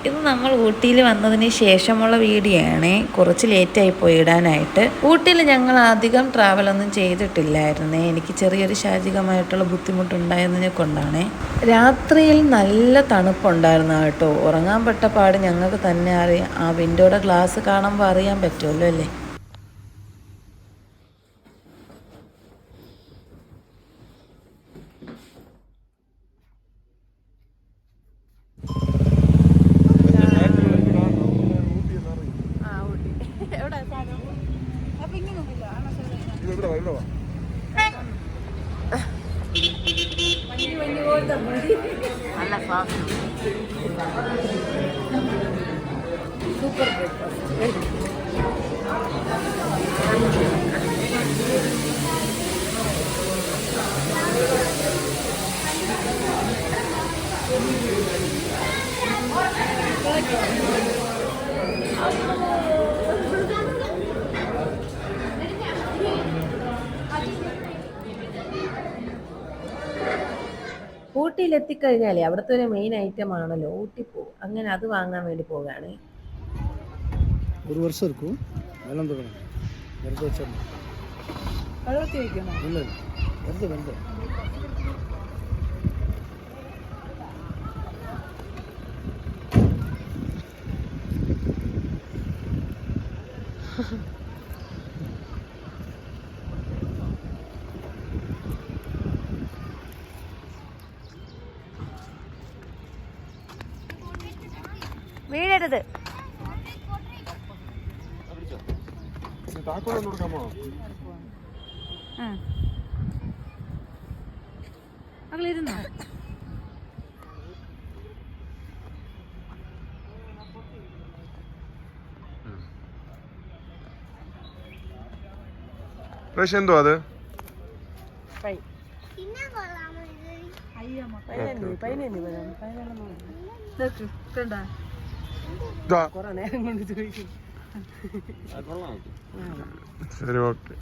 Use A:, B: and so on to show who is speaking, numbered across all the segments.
A: ഇത് നമ്മൾ ഊട്ടിയിൽ വന്നതിന് ശേഷമുള്ള വീഡിയോ ആണ്. കുറച്ച് ലേറ്റായി പോയി ഇടാനായിട്ട്. ഊട്ടിയിൽ ഞങ്ങൾ അധികം ട്രാവലൊന്നും ചെയ്തിട്ടില്ലായിരുന്നേ. എനിക്ക് ചെറിയൊരു ശാരീരികമായിട്ടുള്ള ബുദ്ധിമുട്ടുണ്ടായതിനെ കൊണ്ടാണ്. രാത്രിയിൽ നല്ല തണുപ്പുണ്ടായിരുന്നു കേട്ടോ. ഉറങ്ങാൻ പെട്ട പാട് ഞങ്ങൾക്ക് തന്നെ അറിയാം. ആ വിൻഡോയുടെ ഗ്ലാസ് കാണുമ്പോൾ അറിയാൻ പറ്റുമല്ലോ അല്ലേ. നല്ല സൂപ്പർ ഊട്ടിയിലെത്തിക്കഴിഞ്ഞാലേ അവിടുത്തെ ഒരു മെയിൻ ഐറ്റം ആണല്ലോ ഊട്ടിപ്പൂ. അങ്ങനെ അത് വാങ്ങാൻ വേണ്ടി പോവുകയാണ്.
B: ഒരു വർഷം ഇരിക്കും വെള്ളം തുടങ്ങും വെള്ളത്തിൽ വയ്ക്കണം. ഇല്ല വെറുതെ വെറുതെ
A: വീഴരുത്. മകളിരുന്നോ?
C: എന്തോ അത് ശരി ഓക്കെ.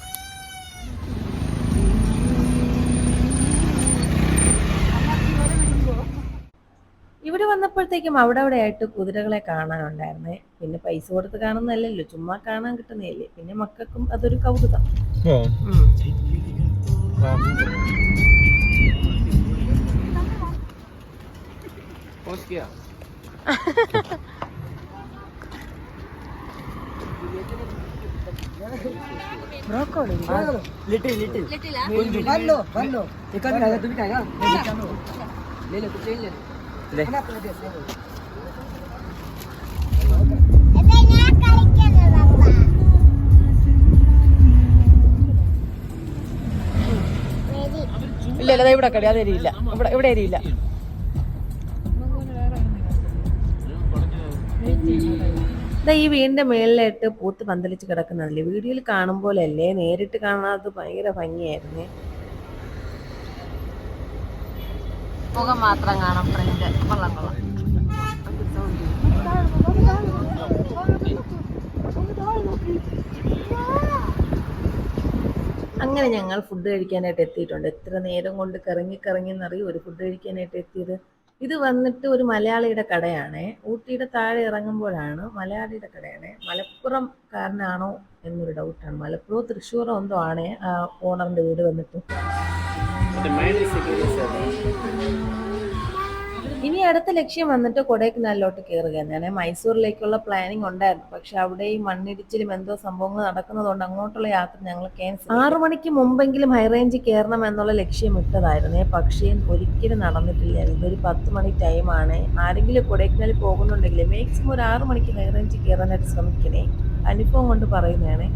A: ഇവിടെ വന്നപ്പോഴത്തേക്കും അവിടെ ആയിട്ട് കുതിരകളെ കാണാനുണ്ടായിരുന്നേ. പിന്നെ പൈസ കൊടുത്ത് കാണുന്നതല്ലല്ലോ, ചുമ്മാ കാണാൻ കിട്ടുന്നതല്ലേ. പിന്നെ മക്കൾക്കും അതൊരു കൗതുകം. Broccoli little little hello hello एक भी खाएगा, तू भी खाएगा? ले ले कुछ ले ले ले खाना प्लेट दे ले। ഇല്ല ഇല്ല ഇവിടെ കടി അതേരിയില്ല. ഇവിടെ ഏരിയില്ല. ഈ വീടിന്റെ മേളിലായിട്ട് പൂത്ത് പന്തലിച്ച് കിടക്കുന്നതല്ലേ. വീഡിയോയിൽ കാണുമ്പോഴല്ലേ, നേരിട്ട് കാണാതെ ഭയങ്കര ഭംഗിയായിരുന്നേ. മുഖം മാത്രം കാണാം. അങ്ങനെ ഞങ്ങൾ ഫുഡ് കഴിക്കാനായിട്ട് എത്തിയിട്ടുണ്ട്. എത്ര നേരം കൊണ്ട് കറങ്ങിന്നറിയും ഒരു ഫുഡ് കഴിക്കാനായിട്ട് എത്തിയത്. ഇത് വന്നിട്ട് ഒരു മലയാളിയുടെ കടയാണ്. ഊട്ടിയുടെ താഴെ ഇറങ്ങുമ്പോഴാണ് മലയാളിയുടെ കടയാണ്. മലപ്പുറം കാരനാണോ എന്നൊരു ഡൗട്ടാണ്. മലപ്പുറം തൃശ്ശൂരോ എന്തോ ആണ് ആ ഓണറിന്റെ വീട് വന്നിട്ട്. ഇനി അടുത്ത ലക്ഷ്യം വന്നിട്ട് കൊടൈക്കനാലിലോട്ട് കയറുക തന്നെയാണ്. മൈസൂരിലേക്കുള്ള പ്ലാനിങ് ഉണ്ടായിരുന്നു. പക്ഷെ അവിടെ ഈ മണ്ണിടിച്ചിലും എന്തോ സംഭവങ്ങൾ നടക്കുന്നതുകൊണ്ട് അങ്ങോട്ടുള്ള യാത്ര ഞങ്ങൾ ക്യാൻസൽ. 6 മണിക്ക് മുമ്പെങ്കിലും ഹൈറേഞ്ച് കയറണം എന്നുള്ള ലക്ഷ്യം ഇട്ടതായിരുന്നേ. പക്ഷേ ഒരിക്കലും നടന്നിട്ടില്ലായിരുന്നു. ഒരു 10 മണി ടൈമാണ്. ആരെങ്കിലും കൊടൈക്കനാലിൽ പോകുന്നുണ്ടെങ്കിൽ മാക്സിമം ഒരു 6 മണിക്ക് ഹൈറേഞ്ച് കയറാനായിട്ട് ശ്രമിക്കണേ. അനുഭവം കൊണ്ട് പറയുന്നതാണ്.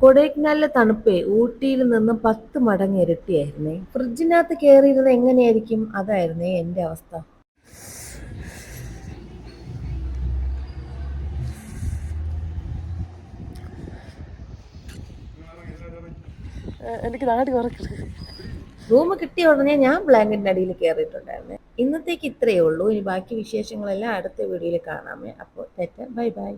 A: കൊടൈക്കനാലിലെ തണുപ്പേ ഊട്ടിയിൽ നിന്ന് 10 മടങ്ങ് ഇരട്ടിയായിരുന്നേ. ഫ്രിഡ്ജിനകത്ത് കയറിയിരുന്നത് എങ്ങനെയായിരിക്കും, അതായിരുന്നേ എൻ്റെ അവസ്ഥ. എനിക്ക് നാട് റൂം കിട്ടിയ ഉടനെ ഞാൻ ബ്ലാങ്കറ്റിൻ്റെ അടിയിൽ കയറിയിട്ടുണ്ടായിരുന്നേ. ഇന്നത്തേക്ക് ഇത്രയേ ഉള്ളൂ. ഇനി ബാക്കി വിശേഷങ്ങളെല്ലാം അടുത്ത വീഡിയോയിൽ കാണാമേ. അപ്പോൾ ബൈ ബൈ.